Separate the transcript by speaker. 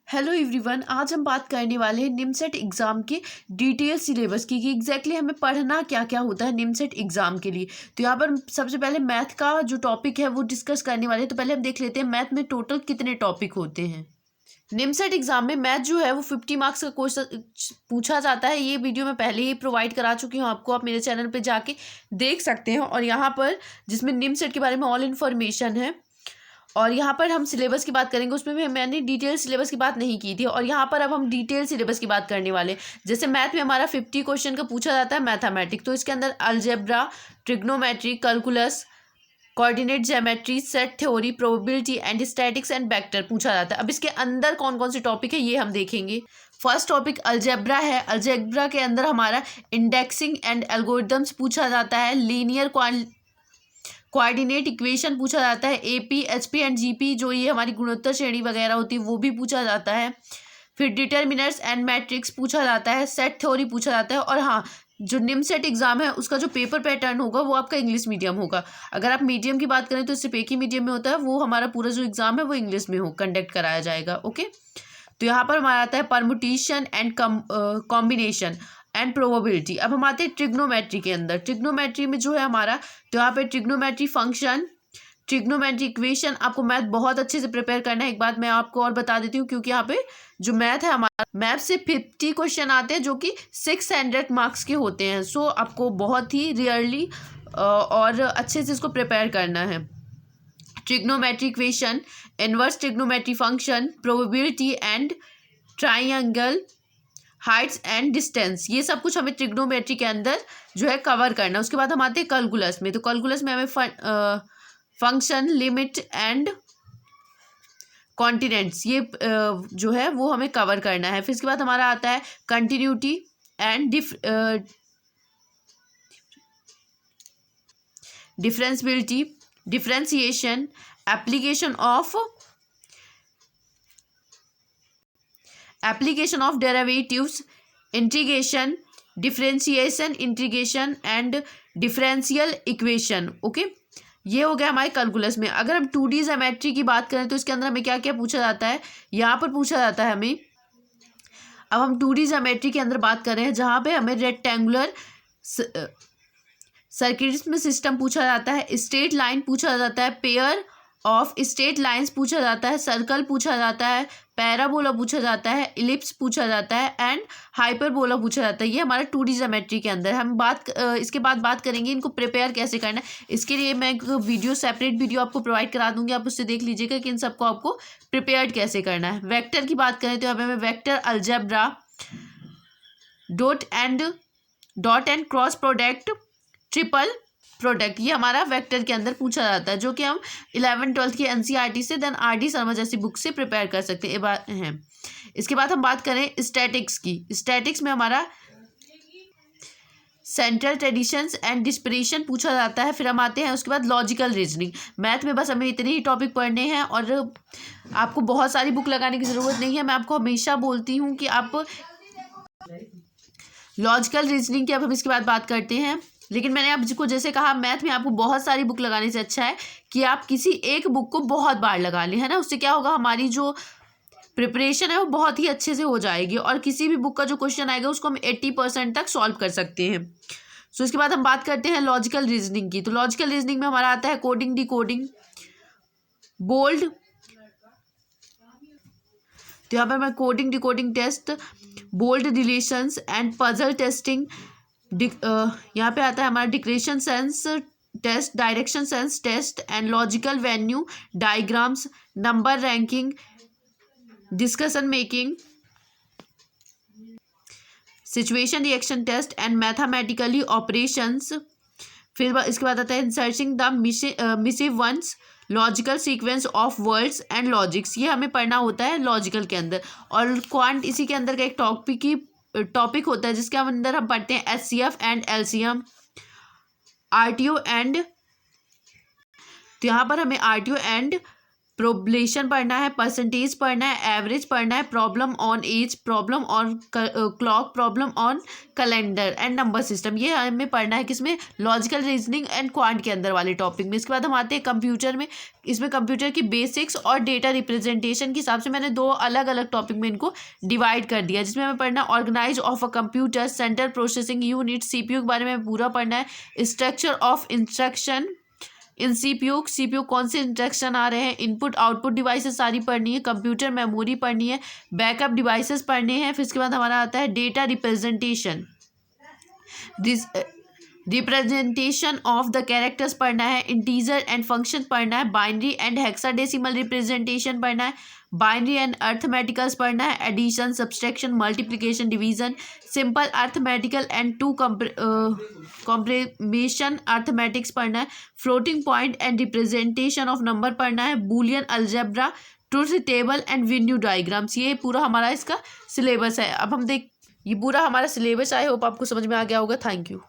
Speaker 1: Hello everyone, आज हम बात करने वाले हैं निमसेट एग्ज़ाम के डिटेल सिलेबस की कि एग्जैक्टली हमें पढ़ना क्या क्या होता है निमसेट एग्ज़ाम के लिए। तो यहाँ पर सबसे पहले मैथ का जो टॉपिक है वो डिस्कस करने वाले हैं। तो पहले हम देख लेते हैं मैथ में टोटल कितने टॉपिक होते हैं। निमसेट एग्ज़ाम में मैथ जो है वो 50 मार्क्स का क्वेश्चन पूछा जाता है। ये वीडियो मैं पहले ही प्रोवाइड करा चुकी हूँ आपको, आप मेरे चैनल पर जाके देख सकते हैं। और यहाँ पर जिसमें निमसेट के बारे में ऑल इन्फॉर्मेशन है और यहाँ पर हम सिलेबस की बात करेंगे, उसमें भी मैंने डिटेल सिलेबस की बात नहीं की थी। और यहाँ पर अब हम डिटेल सिलेबस की बात करने वाले हैं। जैसे मैथ में हमारा 50 क्वेश्चन का पूछा जाता है मैथमेटिक्स, तो इसके अंदर algebra, trigonometry, calculus, coordinate geometry, set theory, probability and statics and vector पूछा जाता है। अब इसके अंदर कौन कौन से टॉपिक है ये हम देखेंगे। फर्स्ट टॉपिक अलजेब्रा है। अलजेब्रा के अंदर हमारा इंडेक्सिंग एंड एल्गोरिथम्स पूछा जाता है। लीनियर कोऑर्डिनेट इक्वेशन पूछा जाता है। एपी, एचपी एंड जीपी जो ये हमारी गुणोत्तर श्रेणी वगैरह होती है वो भी पूछा जाता है। फिर डिटर्मिनर्स एंड मैट्रिक्स पूछा जाता है। सेट थ्योरी पूछा जाता है। और हाँ, जो निमसेट एग्जाम है उसका जो पेपर पैटर्न होगा वो आपका इंग्लिश मीडियम होगा। अगर आप मीडियम की बात करें तो सिर्फ एक ही मीडियम में होता है, वो हमारा पूरा जो एग्जाम है वो इंग्लिश में कंडक्ट कराया जाएगा। ओके, तो यहाँ पर हमारा आता है permutation and combination and probability. अब हम आते हैं ट्रिग्नोमेट्री के अंदर। ट्रिग्नोमेट्री में जो है हमारा, तो यहाँ पे ट्रिग्नोमेट्री फंक्शन, ट्रिग्नोमेट्री इक्वेशन, आपको मैथ बहुत अच्छे से प्रिपेयर करना है। एक बात मैं आपको और बता देती हूँ, क्योंकि यहाँ पे जो मैथ है हमारा, मैथ से 50 क्वेश्चन आते हैं जो कि 600 मार्क्स के होते हैं। सो आपको बहुत ही रियरली और अच्छे से इसको प्रिपेयर करना है। Trigonometry equation, inverse trigonometry function, probability and triangle, Heights and distance, ये सब कुछ हमें ट्रिग्नोमेट्री के अंदर जो है कवर करना है। उसके बाद हम आते हैं कैलकुलस में। तो कैलकुलस में हमें फंक्शन, लिमिट एंड कॉन्टिनेंट्स, ये जो है वो हमें कवर करना है। फिर इसके बाद हमारा आता है continuity and differentiability, differentiation, application of derivatives, integration, differentiation, integration and differential equation. Okay, ये हो गया हमारे कैलकुलस में। अगर हम 2D ज्योमेट्री की बात करें तो इसके अंदर हमें क्या क्या पूछा जाता है, यहाँ पर पूछा जाता है हमें। अब हम 2D ज्योमेट्री के अंदर बात कर रहे हैं जहाँ पे हमें रेक्टेंगुलर सर्किट्स में सिस्टम पूछा जाता है, स्ट्रेट लाइन पूछा जाता है, पेयर ऑफ स्ट्रेट लाइंस पूछा जाता है, सर्कल पूछा जाता है, पैराबोला पूछा जाता है, इलिप्स पूछा जाता है एंड हाइपरबोला पूछा जाता है। ये हमारा 2D ज्योमेट्री के अंदर। हम इसके बाद बात करेंगे इनको प्रिपेयर कैसे करना है। इसके लिए मैं एक वीडियो, सेपरेट वीडियो आपको प्रोवाइड करा दूंगी, आप उससे देख लीजिएगा कि इन सबको आपको प्रिपेयर कैसे करना है। वेक्टर की बात करें तो हमें vector, algebra, dot and cross product, triple product, ये हमारा वेक्टर के अंदर पूछा जाता है, जो कि हम 11th-12th की एनसीईआरटी से, देन आरडी शर्मा जैसी बुक से प्रिपेयर कर सकते हैं। इसके बाद हम बात करें स्टैटिक्स की। स्टैटिक्स में हमारा सेंट्रल ट्रेडिशंस एंड डिस्परेशन पूछा जाता है। फिर हम आते हैं उसके बाद लॉजिकल रीजनिंग। मैथ में बस हमें इतने ही टॉपिक पढ़ने हैं और आपको बहुत सारी बुक लगाने की ज़रूरत नहीं है। मैं आपको हमेशा बोलती हूँ कि आप लॉजिकल रीजनिंग की, अब हम इसके बाद बात करते हैं। लेकिन मैंने आपको जैसे कहा, मैथ में आपको बहुत सारी बुक लगाने से अच्छा है कि आप किसी एक बुक को बहुत बार लगा लें, है ना। उससे क्या होगा, हमारी जो प्रिपरेशन है वो बहुत ही अच्छे से हो जाएगी और किसी भी बुक का जो क्वेश्चन आएगा उसको हम 80% तक सॉल्व कर सकते हैं। सो इसके बाद हम बात करते हैं लॉजिकल रीजनिंग की। तो लॉजिकल रीजनिंग में हमारा आता है कोडिंग, डिकोडिंग, बोल्ड, तो यहाँ पर मैं coding, decoding test, blood relations and puzzle testing, यहाँ पे आता है हमारा direction sense test, direction sense test and logical venn diagrams, number ranking, decision making, situation reaction test and mathematically operations. फिर इसके बाद आता है inserting the missing ones, logical sequence of words and logics, ये हमें पढ़ना होता है लॉजिकल के अंदर। और क्वांट इसी के अंदर का एक टॉपिक होता है जिसके अंदर हम पढ़ते हैं HCF and LCM, RTO and, तो यहाँ पर हमें आरटीओ एंड प्रोबलेशन पढ़ना है, परसेंटेज पढ़ना है, एवरेज पढ़ना है, problem on age, problem on clock, problem on calendar and number system. ये हमें पढ़ना है किसमें, लॉजिकल रीजनिंग एंड क्वांट के अंदर वाले टॉपिक में। इसके बाद हम आते हैं कंप्यूटर में। इसमें कंप्यूटर की बेसिक्स और डेटा रिप्रेजेंटेशन के हिसाब से मैंने दो अलग अलग टॉपिक में इनको डिवाइड कर दिया, जिसमें हमें पढ़ना organise of a computer, central processing unit, CPU के बारे में पूरा पढ़ना है, structure of instruction in CPU कौन से इंस्ट्रक्शन आ रहे हैं, इनपुट आउटपुट डिवाइसेस सारी पढ़नी है, कंप्यूटर मेमोरी पढ़नी है, बैकअप डिवाइसेस पढ़ने हैं। फिर इसके बाद हमारा आता है data representation, representation of the characters पढ़ना है, इंटीजर एंड फंक्शन पढ़ना है, बाइनरी एंड हेक्साडेसिमल रिप्रेजेंटेशन पढ़ना है, बाइनरी एंड अर्थमेटिकल्स पढ़ना है, addition, subtraction, multiplication, division, simple arithmetical and to comprehension arithmetics पढ़ना है, floating point and representation of number पढ़ना है, Boolean algebra, truth table and venn diagrams. ये पूरा हमारा इसका सिलेबस है। अब हम ये पूरा हमारा सिलेबस, आई होप आपको समझ में आ गया होगा। Thank you.